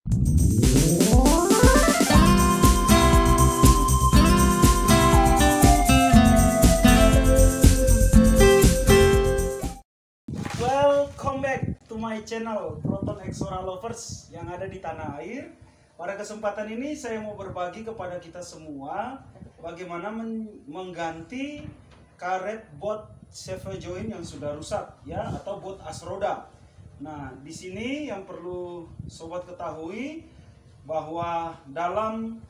Welcome back to my channel Proton Exora Lovers yang ada di tanah air. Pada kesempatan ini saya mau berbagi kepada kita semua bagaimana mengganti karet bot CV join yang sudah rusak ya, atau bot as roda. Nah, di sini yang perlu sobat ketahui bahwa dalam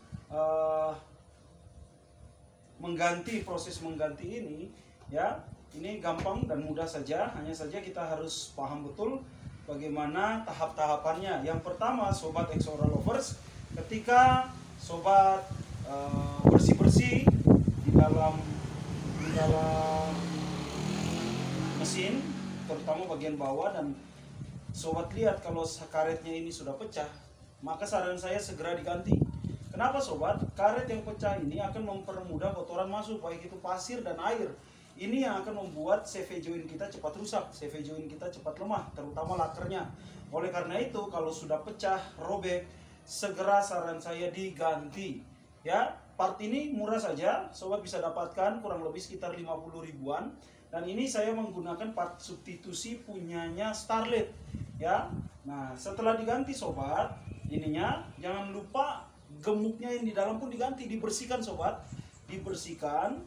proses mengganti ini ya, ini gampang dan mudah saja, hanya saja kita harus paham betul bagaimana tahap-tahapannya. Yang pertama, sobat Exora Lovers, ketika sobat bersih-bersih di dalam mesin, terutama bagian bawah, dan sobat lihat kalau karetnya ini sudah pecah, maka saran saya segera diganti. Kenapa sobat? Karet yang pecah ini akan mempermudah kotoran masuk, baik itu pasir dan air. Ini yang akan membuat CV join kita cepat rusak, CV join kita cepat lemah, terutama lakernya. Oleh karena itu, kalau sudah pecah, robek, segera saran saya diganti. Ya, part ini murah saja, sobat bisa dapatkan kurang lebih sekitar 50 ribuan. Dan ini saya menggunakan part substitusi punyanya Starlit. Ya, nah setelah diganti sobat, ininya jangan lupa gemuknya yang di dalam pun diganti, dibersihkan sobat, dibersihkan.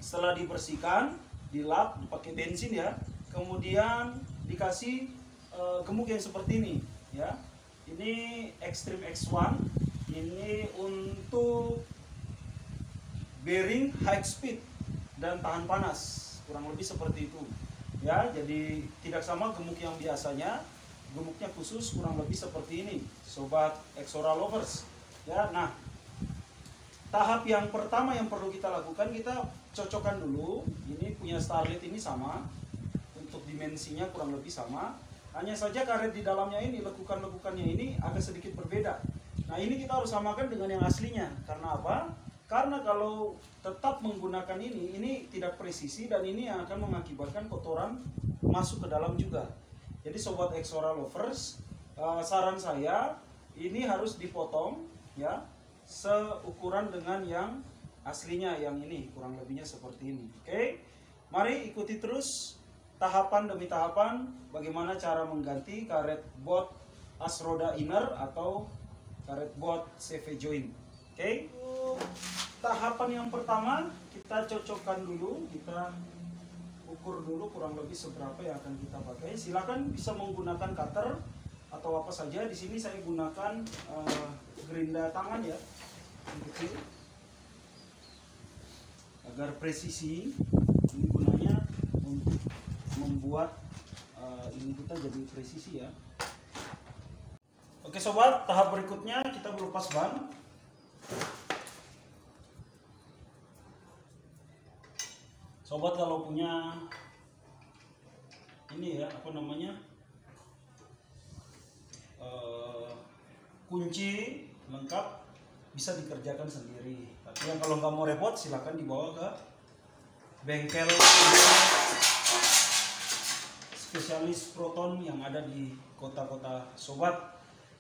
Setelah dibersihkan, dilap, dipakai bensin ya, kemudian dikasih gemuk yang seperti ini ya. Ini Extreme X1, ini untuk bearing high speed dan tahan panas, kurang lebih seperti itu ya. Jadi tidak sama gemuk yang biasanya, gemuknya khusus kurang lebih seperti ini sobat Exora Lovers ya. Nah, tahap yang pertama yang perlu kita lakukan, kita cocokkan dulu. Ini punya Starlit ini sama, untuk dimensinya kurang lebih sama, hanya saja karet di dalamnya ini, lekukan-lekukannya ini agak sedikit berbeda. Nah, ini kita harus samakan dengan yang aslinya. Karena apa? Karena kalau tetap menggunakan ini tidak presisi, dan ini yang akan mengakibatkan kotoran masuk ke dalam juga. Jadi sobat Exora Lovers, saran saya ini harus dipotong ya, seukuran dengan yang aslinya, yang ini kurang lebihnya seperti ini. Oke, mari ikuti terus tahapan demi tahapan bagaimana cara mengganti karet bot as roda inner atau karet bot CV join. Oke, tahapan yang pertama kita cocokkan dulu, kita ukur dulu kurang lebih seberapa yang akan kita pakai. Silakan bisa menggunakan cutter atau apa saja. Di sini saya gunakan gerinda tangan ya, kecil, agar presisi. Ini gunanya untuk membuat ini kita jadi presisi ya. Oke sobat, tahap berikutnya kita melepas ban. Sobat kalau punya ini ya, apa namanya, kunci lengkap, bisa dikerjakan sendiri. Tapi yang kalau nggak mau repot, silahkan dibawa ke bengkel spesialis Proton yang ada di kota-kota sobat.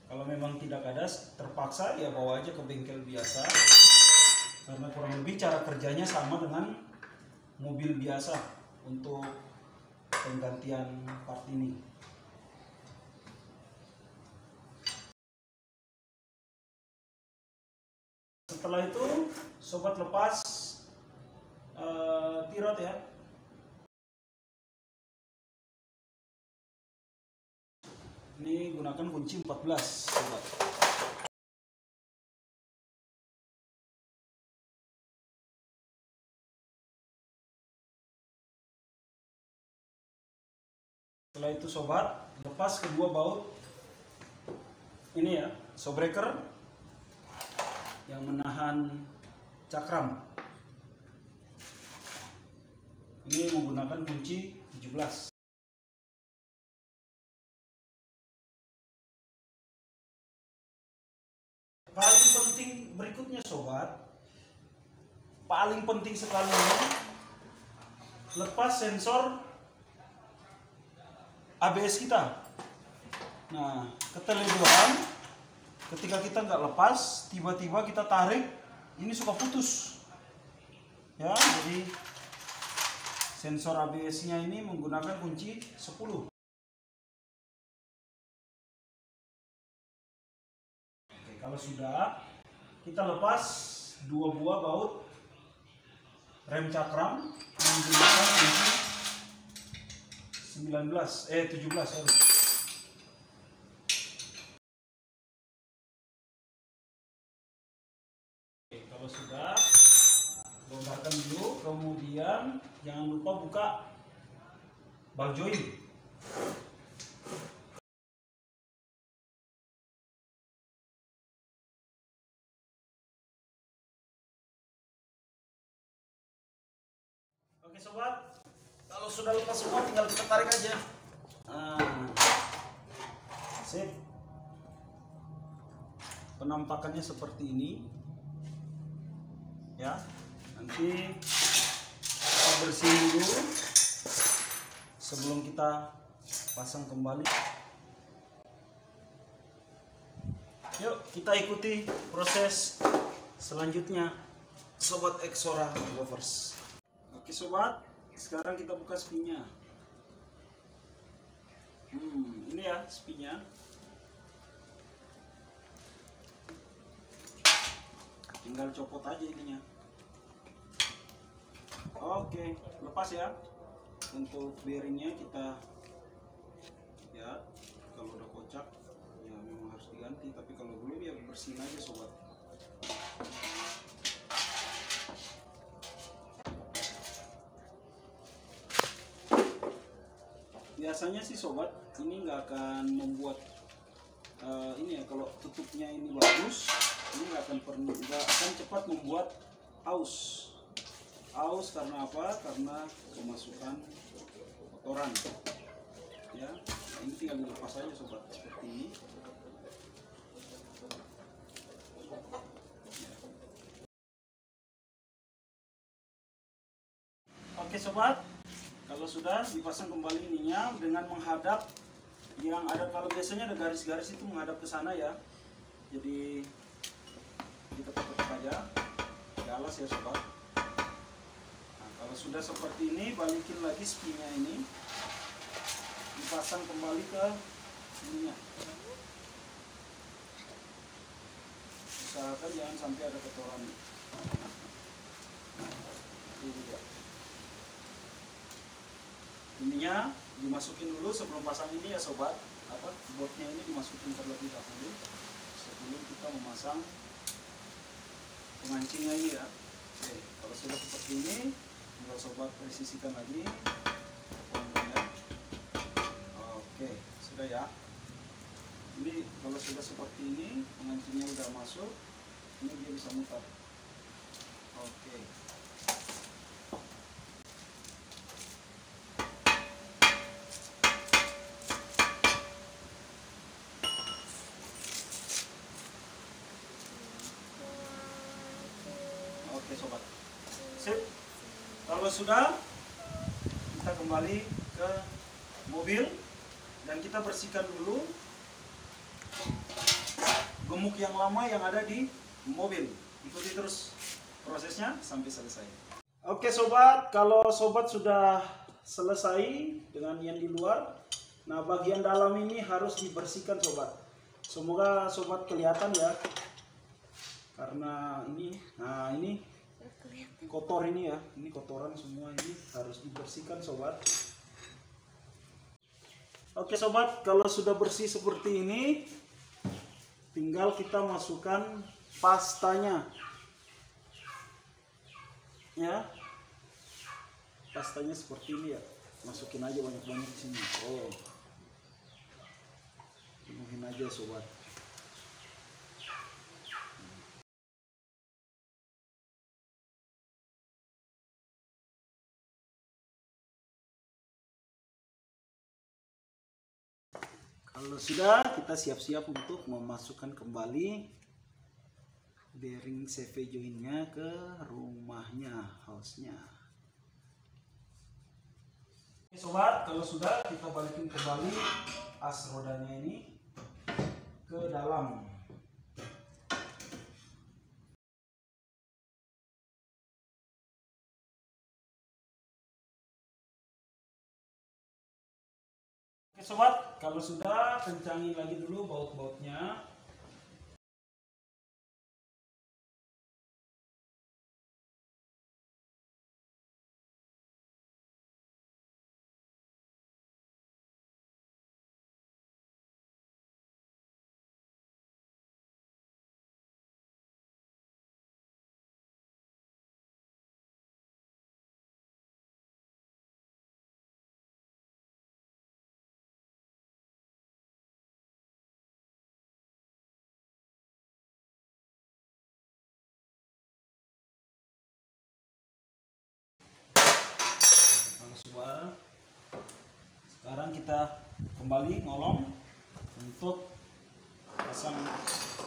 Kalau memang tidak ada, terpaksa ya bawa aja ke bengkel biasa, karena kurang lebih cara kerjanya sama dengan mobil biasa untuk penggantian part ini. Setelah itu sobat lepas tirot ya. Ini gunakan kunci 14 sobat. Setelah itu sobat lepas kedua baut ini ya, shock breaker yang menahan cakram. Ini menggunakan kunci 17. Paling penting berikutnya sobat, paling penting sekali, lepas sensor ABS kita. Nah, keteledoran ketika kita nggak lepas, tiba-tiba kita tarik, ini suka putus. Ya, jadi sensor ABS-nya ini menggunakan kunci 10. Oke, kalau sudah, kita lepas 2 buah baut rem cakram menggunakan kunci 17 sorry. Oke, kalau sudah, bongkarkan dulu, kemudian jangan lupa buka ball joint. Oke sobat, kalau sudah lepas semua tinggal kita tarik aja. Sip. Penampakannya seperti ini. Ya, nanti kita bersihin dulu sebelum kita pasang kembali. Yuk kita ikuti proses selanjutnya, sobat Exora lovers. Oke sobat, sekarang kita buka spinnya. Ini ya spinnya. Tinggal copot aja ininya. Oke, lepas ya. Untuk bearingnya kita ya, kalau udah kocak ya memang harus diganti, tapi kalau belum ya bersihin aja sobat. Biasanya sih sobat, ini nggak akan membuat ini ya, kalau tutupnya ini bagus, ini nggak akan cepat membuat aus. Aus karena apa? Karena kemasukan kotoran. Ya, ini tinggal dilepas aja sobat, seperti ini. Oke sobat, kalau sudah dipasang kembali ininya dengan menghadap yang ada, kalau biasanya ada garis-garis itu menghadap ke sana ya. Jadi kita tutup aja, alas ya sobat. Nah, kalau sudah seperti ini, balikin lagi spinnya ini, dipasang kembali ke ininya. Usahakan jangan sampai ada kotoran. Ini juga. Ininya dimasukin dulu sebelum pasang ini ya sobat, botnya ini dimasukin terlebih dahulu sebelum kita memasang pengancingnya ini ya. Oke, kalau sudah seperti ini tinggal sobat presisikan lagi. Oke, sudah ya. Ini kalau sudah seperti ini, pengancingnya udah masuk, ini dia bisa mutar. Oke. Oke sobat, sip. Kalau sudah, kita kembali ke mobil dan kita bersihkan dulu gemuk yang lama yang ada di mobil. Ikuti terus prosesnya sampai selesai. Oke sobat, kalau sobat sudah selesai dengan yang di luar, nah bagian dalam ini harus dibersihkan sobat. Semoga sobat kelihatan ya, karena ini, nah ini kotor ini ya, ini kotoran semua, ini harus dibersihkan sobat. Oke sobat, kalau sudah bersih seperti ini, tinggal kita masukkan pastanya ya. Pastanya seperti ini ya, masukin aja banyak-banyak di sini. Oh, penuhin aja sobat. Kalau sudah, kita siap-siap untuk memasukkan kembali bearing CV jointnya ke rumahnya, house-nya. Oke sobat, kalau sudah, kita balikin kembali as rodanya ini ke dalam. Sobat, kalau sudah kencangin lagi dulu baut-bautnya. Sekarang kita kembali ngolong untuk pasang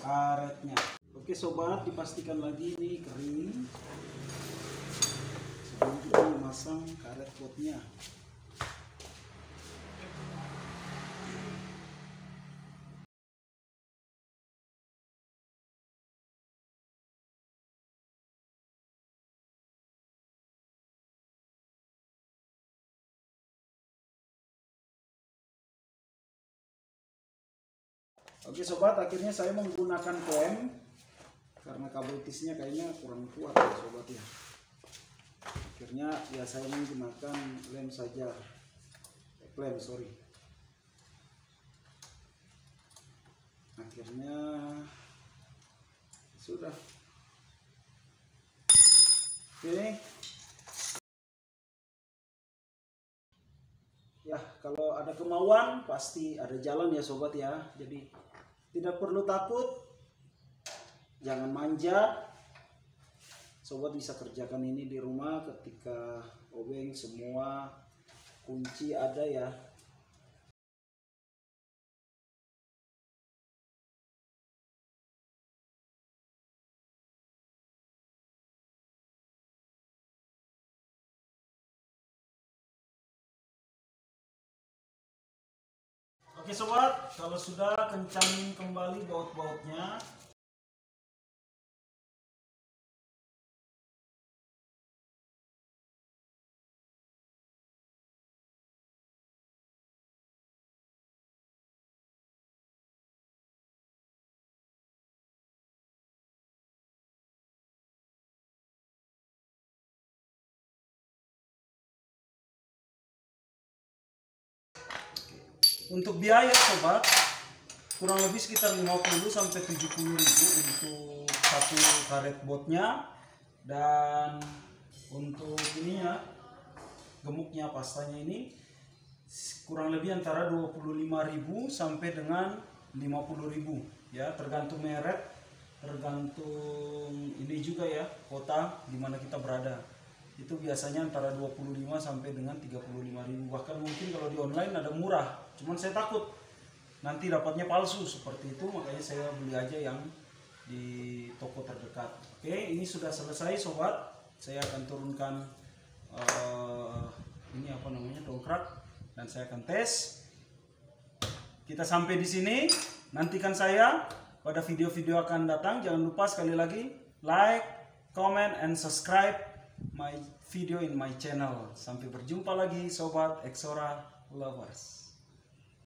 karetnya. Oke sobat, dipastikan lagi ini kering sebelum kita memasang karet botnya. Oke sobat, akhirnya saya menggunakan klem karena kabel tisnya kayaknya kurang kuat ya sobat ya. Akhirnya ya saya menggunakan lem saja, klem sorry. Akhirnya sudah. Oke. Ya, kalau ada kemauan pasti ada jalan ya sobat ya. Jadi tidak perlu takut, jangan manja. Sobat bisa kerjakan ini di rumah ketika obeng semua kunci ada ya. Oke sobat, kalau sudah kencangin kembali baut-bautnya. Untuk biaya sobat, kurang lebih sekitar 50 sampai 70 ribu untuk satu karet botnya. Dan untuk ininya, gemuknya pastanya ini kurang lebih antara 25.000 sampai dengan 50.000 ya, tergantung merek, tergantung ini juga ya, kota dimana kita berada. Itu biasanya antara 25 sampai dengan 35.000, bahkan mungkin kalau di online ada murah, cuman saya takut nanti dapatnya palsu seperti itu, makanya saya beli aja yang di toko terdekat. Oke, ini sudah selesai sobat, saya akan turunkan ini apa namanya, dongkrak, dan saya akan tes. Kita sampai di sini, nantikan saya pada video-video akan datang. Jangan lupa sekali lagi like, comment, and subscribe my video in my channel. Sampai berjumpa lagi sobat Exora lovers.